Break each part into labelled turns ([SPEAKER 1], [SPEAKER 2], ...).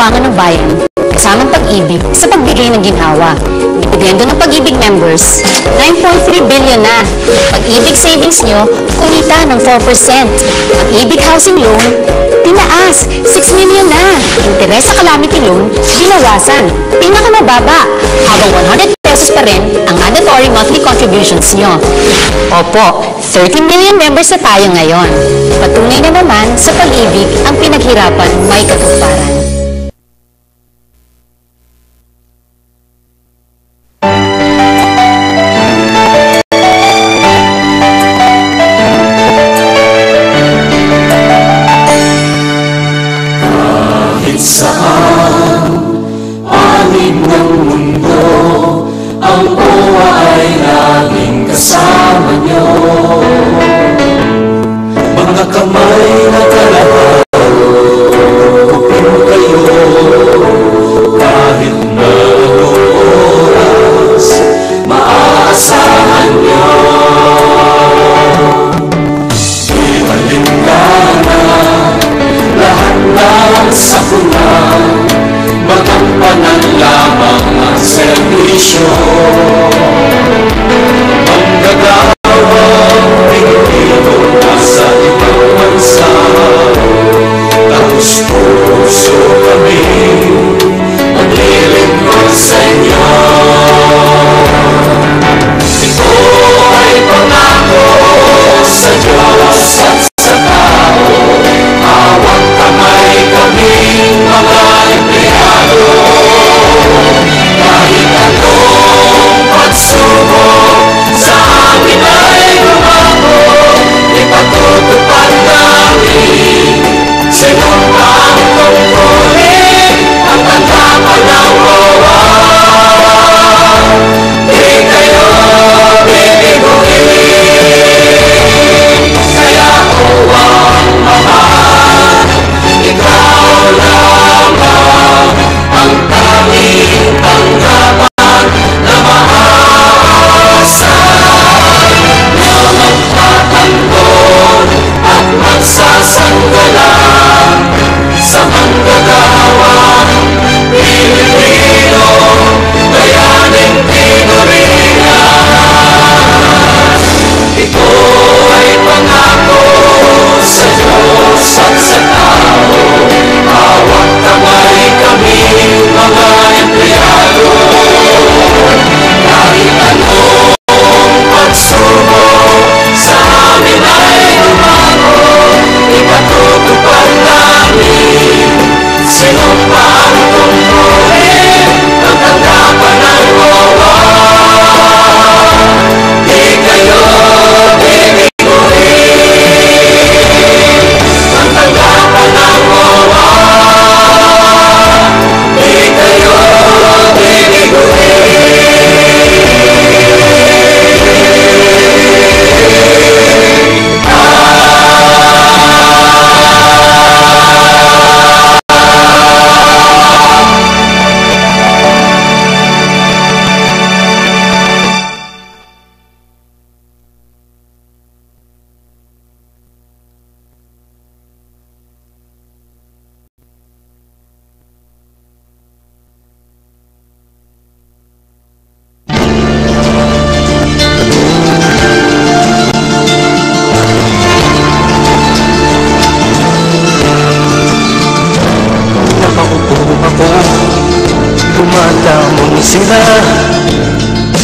[SPEAKER 1] pangangailangan ng bayan, kasamang pag-ibig sa pagbigay ng ginhawa. Dividendo ng Pag-ibig members, 9.3 billion na. Pag-ibig savings nyo, kumita ng 4%. Pag-ibig housing loan, tinaas, 6 million na. Interes sa calamity loan, binawasan, pinakamababa, habang 100 pesos pa rin ang mandatory monthly contributions nyo. Opo, 30 million members na tayo ngayon. Patunay na naman sa pag-ibig ang pinaghirapan may katuparan.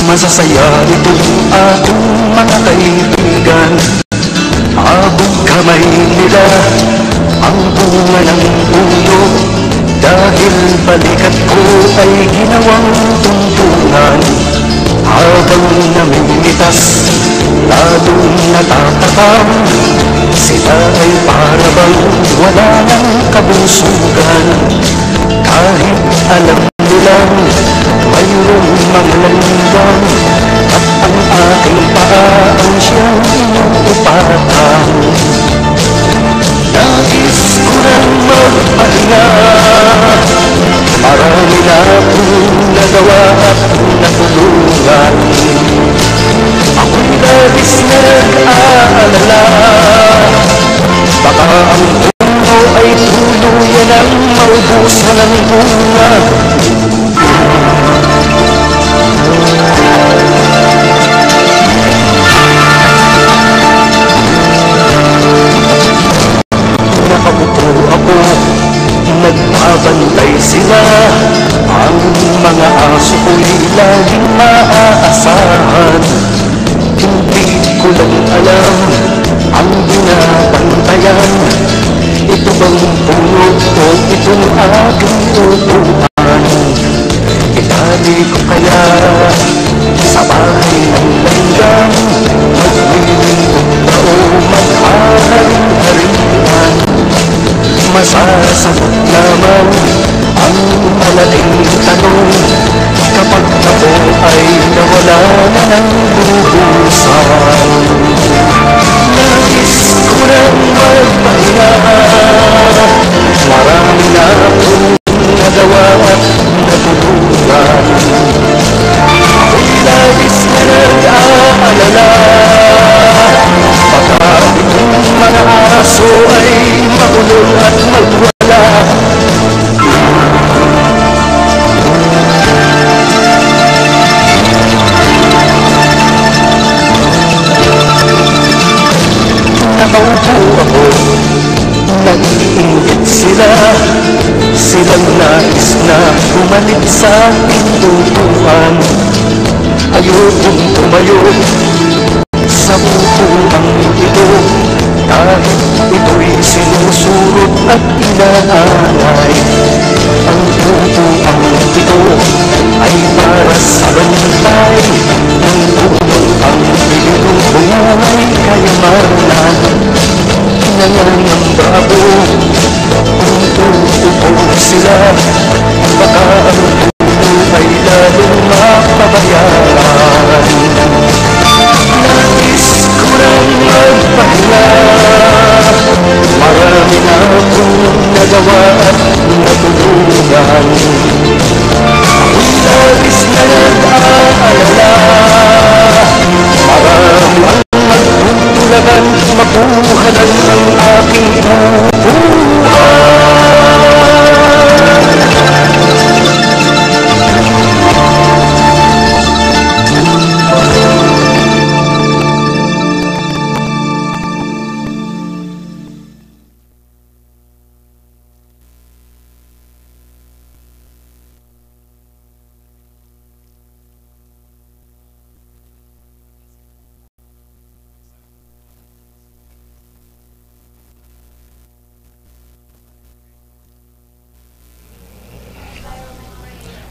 [SPEAKER 2] Masasaya ito aking mga kaibigan. Abog kamay nila ang bunga ng puno, dahil balikat ko ay ginawang tuntunan. Habang namimitas, lalong natatakam, sila ay parabang wala ng kabusugan. Kahit alam nilang mayroong mga langgam, at ang aking paa ang siyang inuupatan. Nais ko nang magpahinga, marami na akong nagawa at natulungan. Ako'y labis na nag-aalala, baka ang mundo ay tuluyan ang maubusan ng laging maaasahan. Hindi ko lang alam ang binabantayan. Ito bang puno o itong aking upuan? Itali ko kaya sa bahay ng langgam, maglilingkod na o maghaharing-haringan. Masasagot naman ang malaking tanong kapag ako ay nawala na ng bubusan. Nais ko nang magpahinga, marami na akong nagawa at natulungan. Ako'y labis na nag-aalala, baka itong mga aso ay makulong at magwala. Nakaupo ako, nag-iingit sila. Silang nais na bumalik sa pintuan. Ayokong tumayo sa bukuang ito, kahit ito'y sinusurot at inaanay. Ang bukuang ito ay para sa bantay ng punong ang pinutong ay kayamanan. Nangangamba ako kung tutupo sila, baka ang puno ay lalong mapabayaran. Nais ko nang magpahinga, marami na akong nagawa at natulungan. Ako'y labis na nag-aalala, marami ang magtutulagan, makuhanan ang aking upuan.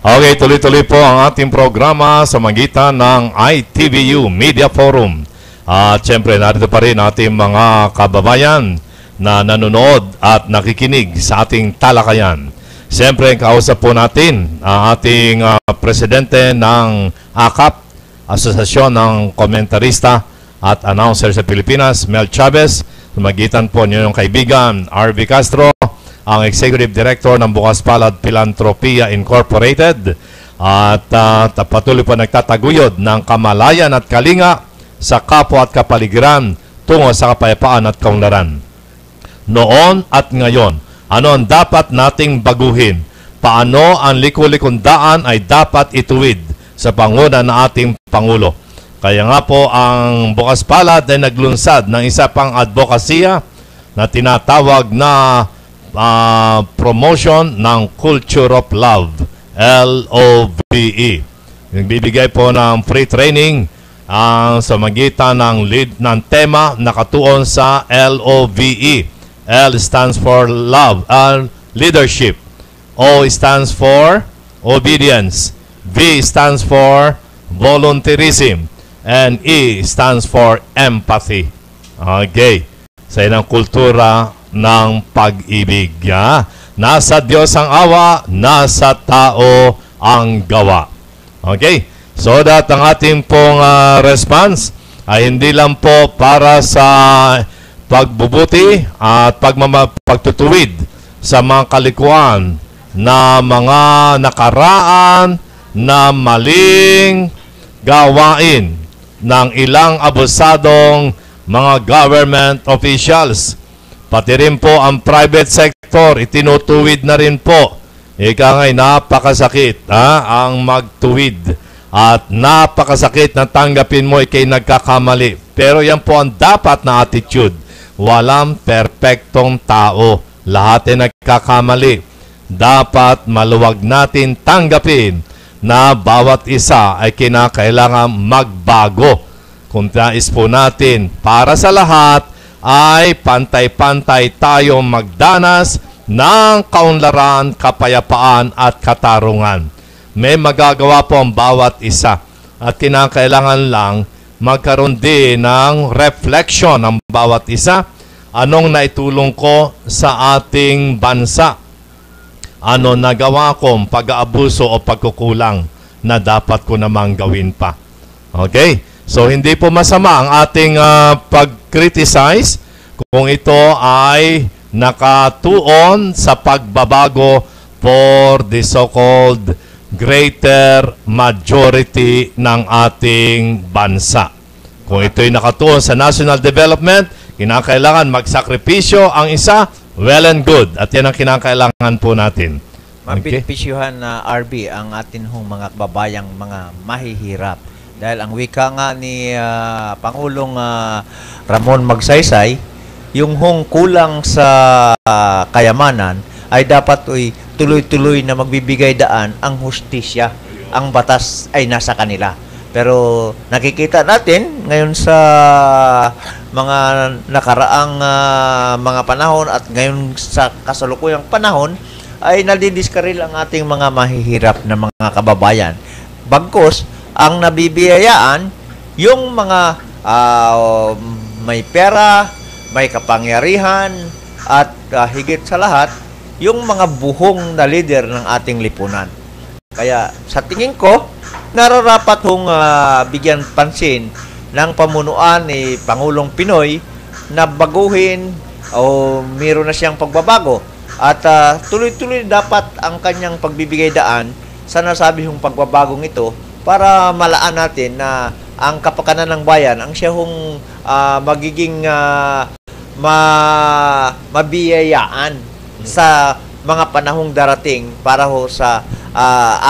[SPEAKER 3] Okay, tuloy-tuloy po ang ating programa sa magitan ng ITVU Media Forum. At syempre, narito pa rin ating mga kababayan na nanonood at nakikinig sa ating talakayan. Siyempre, kausap po natin ang ating presidente ng AKAP, Asosasyon ng Komentarista at Announcer sa Pilipinas, Mel Chavez. Sa magitan po niyo yung kaibigan, RV Castro, ang Executive Director ng Bukas Palad Philanthropia Incorporated, at patuloy po nagtataguyod ng kamalayan at kalinga sa kapwa at kapaligiran tungo sa kapayapaan at kaunlaran. Noon at ngayon, ano ang dapat nating baguhin? Paano ang liku-likong daan ay dapat ituwid sa panguna ng ating Pangulo? Kaya nga po ang Bukas Palad ay naglunsad ng isa pang advokasya na tinatawag na promotion ng Culture of Love, LOVE. Nagbibigay po ng free training sa magitan ng tema na katuon sa LOVE. L stands for love, leadership. O stands for obedience. V stands for volunteerism. And E stands for empathy. Okay. Sa inang kultura ng pag-ibig. Nasa Diyos ang awa, nasa tao ang gawa. Okay? So that ang ating pong response ay hindi lang po para sa pagbubuti at pagtutuwid sa mga kalikuan na mga nakaraan na maling gawain ng ilang abusadong mga government officials. Pati rin po ang private sector, itinutuwid na rin po. Ika nga'y napakasakit ang magtuwid. At napakasakit na tanggapin mo ikay nagkakamali. Pero yan po ang dapat na attitude. Walang perpektong tao. Lahat ay nagkakamali. Dapat maluwag natin tanggapin na bawat isa ay kinakailangan magbago. Kung nais po natin para sa lahat ay pantay-pantay tayo magdanas ng kaunlaran, kapayapaan at katarungan. May magagawa po ang bawat isa at kinakailangan lang magkaroon din ng reflection ang bawat isa. Anong naitulong ko sa ating bansa? Ano nagawa kong pag-aabuso o pagkukulang na dapat ko namang gawin pa? Okay? So, hindi po masama ang ating pag-criticize kung ito ay nakatuon sa pagbabago for the so-called greater majority ng ating bansa. Kung ito'y nakatuon sa national development, kinakailangan magsakripisyo ang isa, well and good. At yan ang kinakailangan po natin.
[SPEAKER 4] Mapipisyuhan na RB ang atin hong mga kababayang mga mahihirap. Dahil ang wika nga ni Pangulong Ramon Magsaysay, yung hong kulang sa kayamanan ay dapat tuloy-tuloy na magbibigay daan ang hustisya. Ang batas ay nasa kanila. Pero nakikita natin ngayon sa mga nakaraang mga panahon at ngayon sa kasalukuyang panahon ay nadidiskaril ang ating mga mahihirap na mga kababayan. Bagkus, ang nabibiyayaan yung mga may pera, may kapangyarihan at higit sa lahat yung mga buhong na leader ng ating lipunan. Kaya sa tingin ko, nararapat hong bigyan pansin ng pamunuan ni Pangulong Pinoy na baguhin o meron na siyang pagbabago at tuloy-tuloy dapat ang kanyang pagbibigay daan sa nasabi hong pagbabagong ito para malaan natin na ang kapakanan ng bayan ang siya hong magiging mabiyayaan sa mga panahong darating para ho sa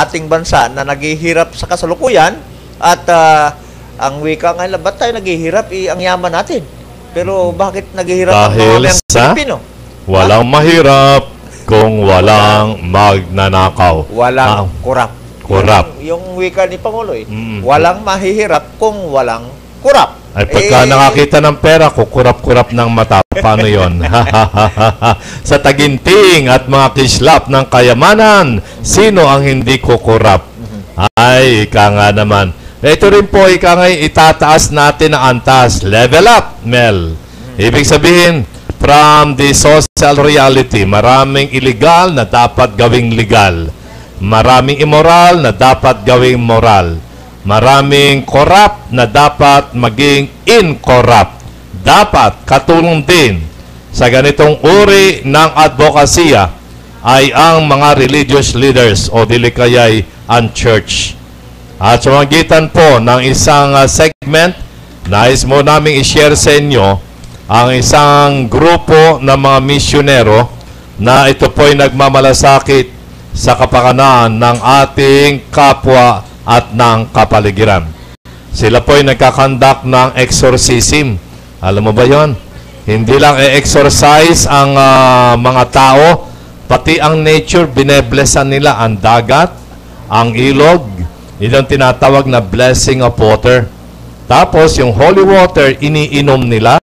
[SPEAKER 4] ating bansa na naghihirap sa kasalukuyan at ang wika nga, ba't tayo naghihirap? Ang yaman natin. Pero bakit naghihirap ang mga Pilipino?
[SPEAKER 3] Walang mahirap kung walang magnanakaw.
[SPEAKER 4] Walang kurap. Yung wika ni Pangulo walang mahihirap kung walang kurap.
[SPEAKER 3] Ay pagka nakakita ng pera, kukurap-kurap ng mata. Paano yun? Sa taginting at mga kislap ng kayamanan, sino ang hindi kukurap? Ay, ika nga naman. Ito rin po, ika nga, itataas natin ang antas. Level up, Mel. Ibig sabihin, from the social reality, maraming illegal na dapat gawing legal. Maraming immoral na dapat gawing moral. Maraming corrupt na dapat maging incorrupt. Dapat katulong din sa ganitong uri ng advokasya ay ang mga religious leaders o dili kaya'y ang church. At sa magitan po ng isang segment, nais mo namin i-share sa inyo ang isang grupo ng mga misyonero na ito po'y nagmamalasakit sa kapakanan ng ating kapwa at ng kapaligiran. Sila po'y nagkakandak ng exorcism. Alam mo ba yon? Hindi lang exorcise ang mga tao, pati ang nature, bineblessan nila ang dagat, ang ilog. Yun ang tinatawag na blessing of water. Tapos, yung holy water, iniinom nila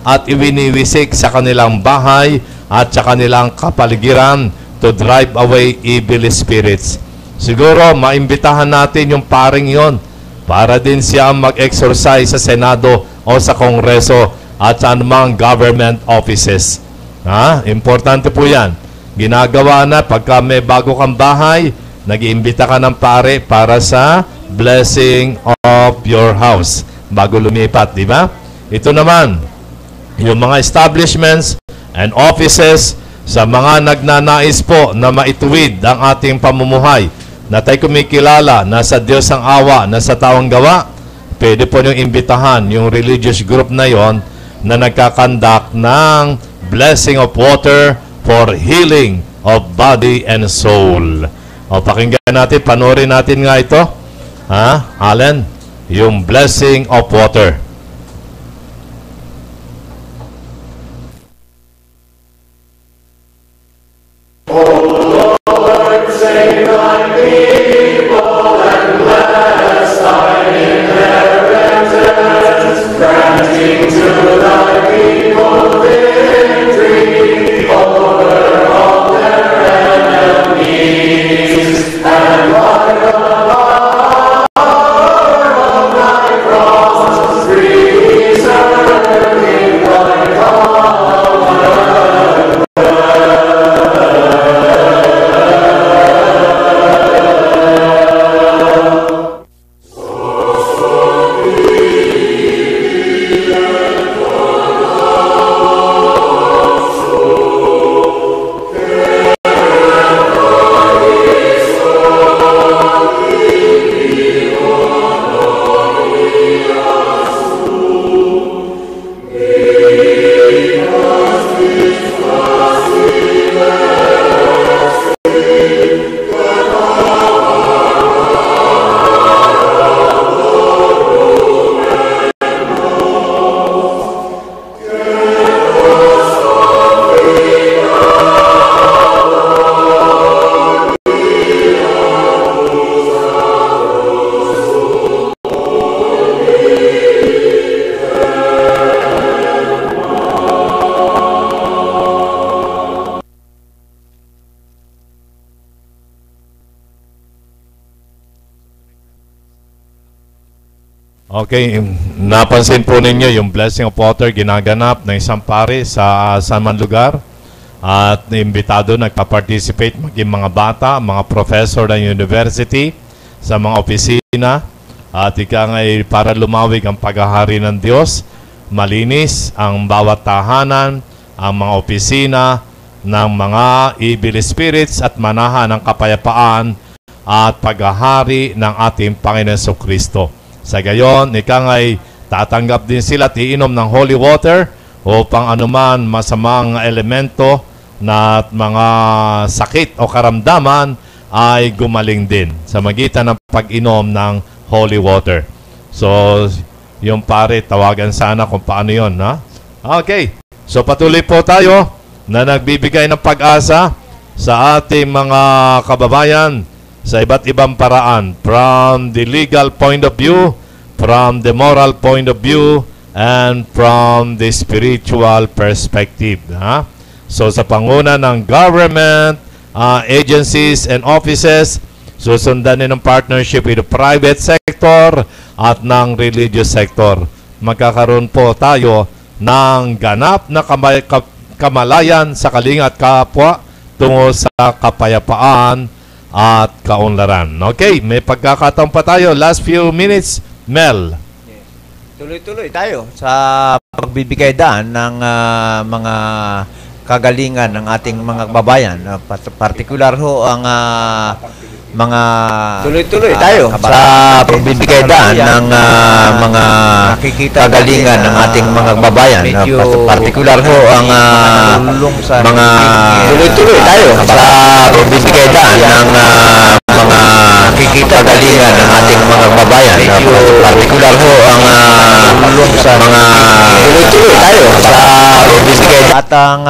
[SPEAKER 3] at iwiniwisik sa kanilang bahay at sa kanilang kapaligiran to drive away evil spirits. Siguro, maimbitahan natin yung paring yon para din siya mag-exercise sa Senado o sa Kongreso at sa anumang government offices. Importante po yan. Ginagawa na pagka may bago kang bahay, nag-iimbita ka ng pare para sa blessing of your house bago lumipat, di ba? Ito naman, yung mga establishments and offices sa mga nagnanais po na maituwid ang ating pamumuhay na tayo kumikilala na sa Diyos ang awa, na sa taong gawa, pwede po niyong imbitahan yung religious group na yon na nagkakandak ng blessing of water for healing of body and soul. O pakinggan natin, panoorin natin nga ito. Allen, yung blessing of water.
[SPEAKER 2] Oh Lord, save thy people.
[SPEAKER 3] Okay, napansin po ninyo yung Blessing of Water ginaganap ng isang pare sa saan man lugar. At imbitado nagpa-participate maging mga bata, mga professor ng university, sa mga opisina. At ika nga para lumawig ang paghahari ng Diyos, malinis ang bawat tahanan, ang mga opisina ng mga evil spirits at manahan ng kapayapaan at paghahari ng ating Panginoon Jesucristo. Sa gayon, ika nga'y tatanggap din sila at iinom ng holy water upang anuman masamang elemento na mga sakit o karamdaman ay gumaling din sa magitan ng pag-inom ng holy water. So, yung pare, tawagan sana kung paano yun. Ha? Okay, so patuloy po tayo na nagbibigay ng pag-asa sa ating mga kababayan sa iba't ibang paraan, from the legal point of view, from the moral point of view, and from the spiritual perspective. Ha? So sa panguna ng government, agencies and offices, susundan din ng partnership with the private sector at ng religious sector. Magkakaroon po tayo ng ganap na kamalayan sa kalinga at kapwa tungo sa kapayapaan at kaunlaran. Okay, may pagkakataon pa tayo. Last few minutes, Mel.
[SPEAKER 4] Tuloy-tuloy tayo sa pagbibigay daan ng mga kagalingan ng ating mga babayan. Partikular ho ang mga tuloy-tuloy tayo sa pagbibigay daan ng mga kagalingan ng ating mga babayan. Partikular ho ang mga tuloy-tuloy tayo sa pagbibigay daan ng mga kagalingan ng ating mga babayan. Partikular ho ang mga tuloy-tuloy tayo sa pagbibigay at ang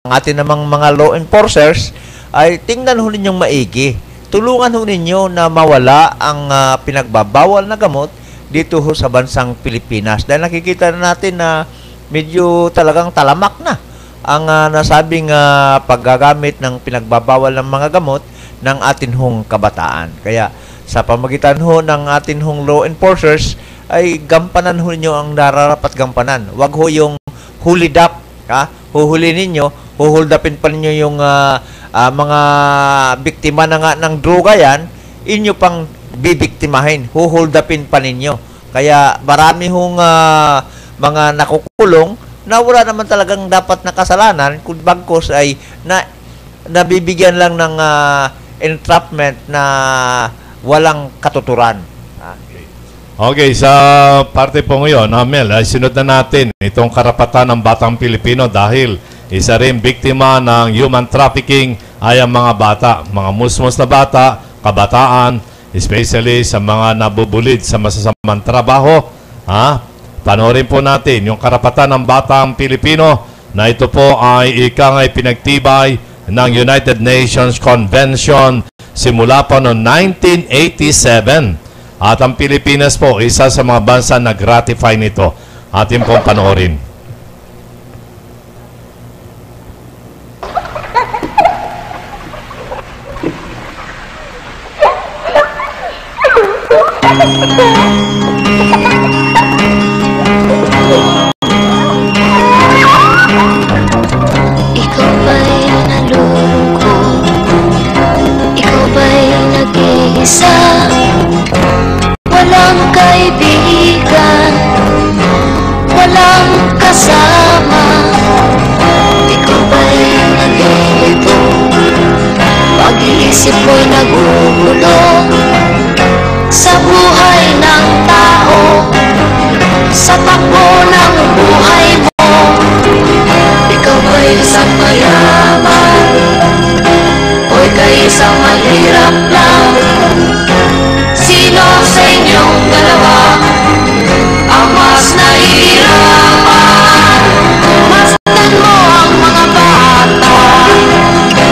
[SPEAKER 4] ating namang mga law enforcers ay tingnan ho ninyong maigi. Tulungan ho ninyo na mawala ang pinagbabawal na gamot dito ho sa bansang Pilipinas. Dahil nakikita na natin na medyo talagang talamak na ang nasabing paggagamit ng pinagbabawal ng mga gamot ng atin hong kabataan. Kaya sa pamagitan ho ng atin hong law enforcers ay gampanan ho ninyo ang nararapat gampanan. Wag ho yung hold up. Huhuli ninyo, huhuldapin pa ninyo yung mga biktima na nga ng droga yan, inyo pang bibiktimahin, huhuldapin pa ninyo. Kaya marami hong mga nakukulong na wala naman talagang dapat na kasalanan, kung bagkos ay nabibigyan lang ng entrapment na walang katuturan.
[SPEAKER 3] Okay, sa parte po ngayon, Mel, ay sinod na natin itong karapatan ng batang Pilipino dahil isa rin biktima ng human trafficking ay ang mga bata, mga musmos na bata, kabataan, especially sa mga nabubulid sa masasamang trabaho. Panoorin po natin yung karapatan ng batang Pilipino na ito po ay ikangay pinagtibay ng United Nations Convention simula pa noong 1987. At ang Pilipinas po, isa sa mga bansa na nag-ratify nito. Atin pong panoorin.
[SPEAKER 5] Ikaw ba'y nalulungkot? Ikaw ba'y nag-iisa? Walang kaibigan, walang kasama. Ikaw ba'y nag-iibo? Pag-iisip mo'y nagugulo sa buhay ng tao, sa takbo ng buhay mo. Ikaw ba'y isang mayaman o ika'y isang mahirap lang? Sino sa inyong dalawa ang mas nahihirapan? Masdan mo ang mga bata,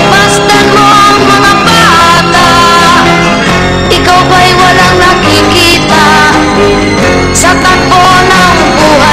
[SPEAKER 5] masdan mo ang mga bata. Ikaw ba'y walang nakikita sa takbo ng buhay?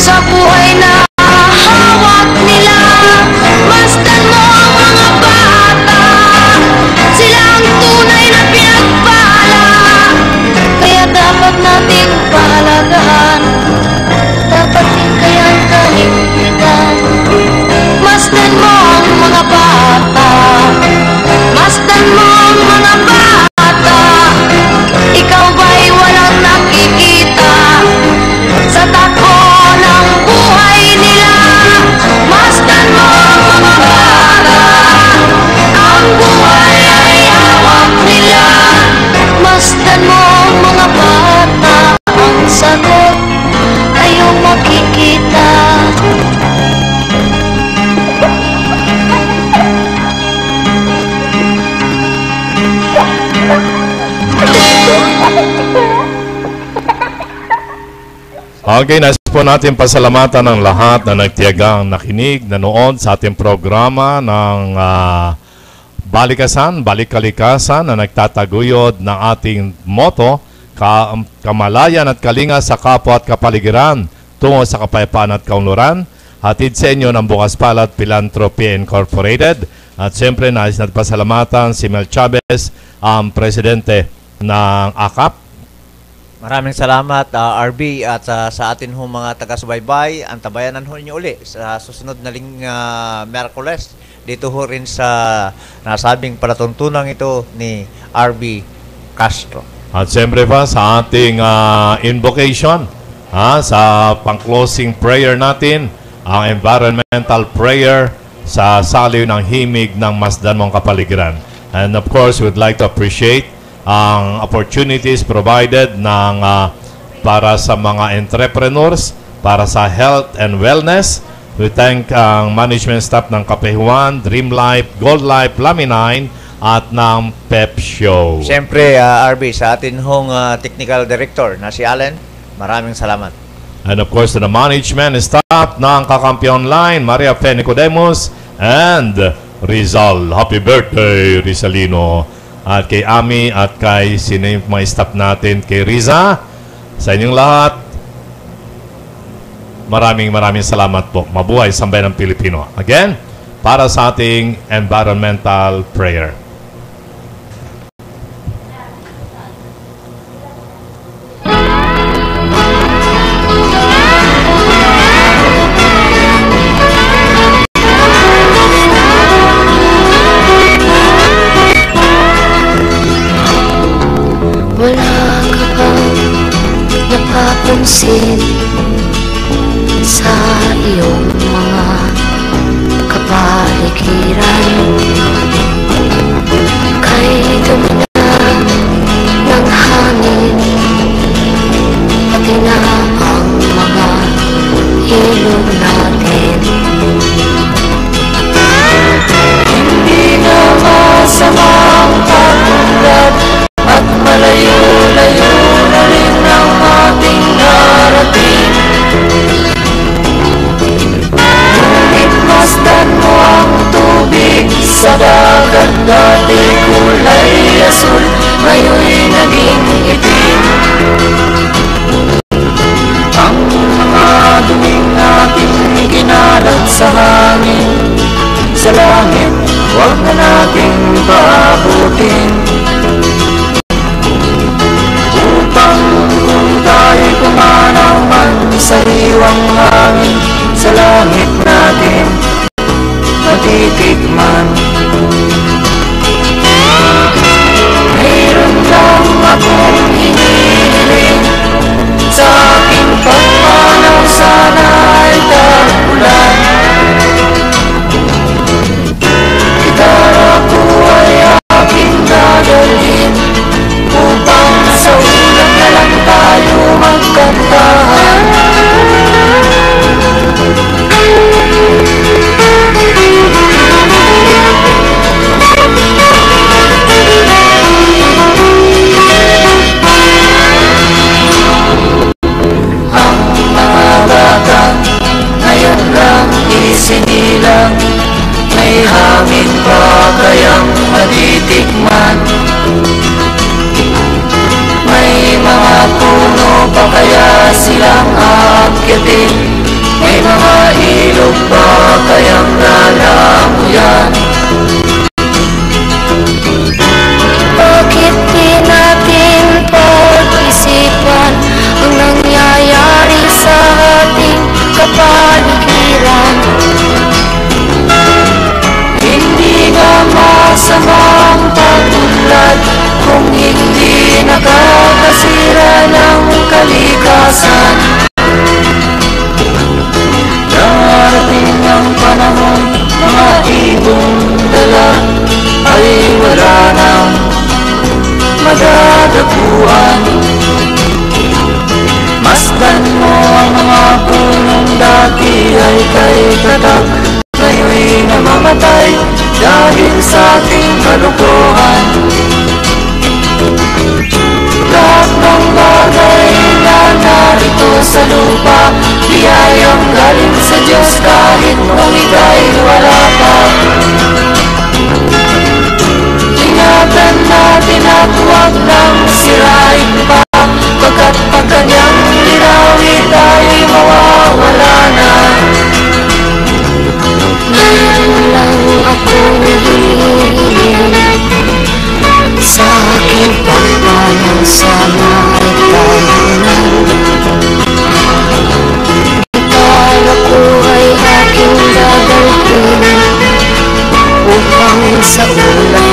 [SPEAKER 5] sa buhay na hawak nila. Masdan mo ang mga bata, sila ang tunay na pinagpala. Kaya dapat nating pahalagahan, dapat din kayang kalimitan. Masdan mo ang mga bata, masdan mo ang mga bata. Ikaw ba'y walang nakikita sa takbo ng buhay nila? Masdan mo ang mga bata, ang buhay ay hawak nila. Masdan mo ang mga bata, ang sagot ay iyong makikita.
[SPEAKER 3] Okay, nais po natin pasalamatan ng lahat na nagtiyagang nakinig, nanood sa ating programa ng Balikasan, Balikalikasan na nagtataguyod ng ating motto, kamalayan at kalinga sa kapwa at kapaligiran tungo sa kapayapaan at kaunlaran. Hatid sa inyo ng Bukas Palad Philanthropy Incorporated. At siyempre, nais natin pasalamatan si Mel Chavez, ang presidente ng AKAP.
[SPEAKER 4] Maraming salamat, RB, at sa atin hong mga taga-subaybay. Antabayanan ho niyo uli sa susunod na Miyerkules. Dito ho rin sa nasabing palatuntunang ito ni RB Castro.
[SPEAKER 3] At siyempre pa sa ating invocation, sa pang-closing prayer natin, ang environmental prayer sa saliw ng himig ng Masdan mong kapaligiran. And of course, we'd like to appreciate ang opportunities provided ng para sa mga entrepreneurs, para sa health and wellness. We thank ang management staff ng Kapehuan, Dream Life, Gold Life, Laminine, at ng Pep Show.
[SPEAKER 4] Siyempre, RB, sa atin hong technical director na si Allen, maraming salamat.
[SPEAKER 3] And of course, to the management staff ng Kakampiyon Line, Maria Fe Nicodemus and Rizal. Happy birthday, Rizalino. At kay Ami at kay sino mga staff natin, kay Riza, sa inyong lahat, maraming salamat po. Mabuhay sambayan ng Pilipino. Again, para sa ating environmental prayer.
[SPEAKER 5] Napapansin sa iyong mga kapaligiran, kay dumi na ng hangin, pati na ang mga ilog natin. Hindi na masamang pagulad at malayo-layo na rin ang ating narating. Ngunit masdan mo ang tubig sa dagat, dati kulay asul, ngayon'y naging itim. Ang mga duming ating
[SPEAKER 2] ay tatak, ngayon'y namamatay dahil sa ating kalukuhan. Lahat ng bagay na narito sa lupa, biyayang galing sa Diyos kahit nung ika'y wala pa. Ingatan natin at huwag nang sirain pa, pagkat pag kanyang linawin ay mawawala na.
[SPEAKER 5] Ngayon lang ako hinihiling sa aking pagpanaw, sana ay talunan. Gitara ko ay aking gagalhin upang sa ulan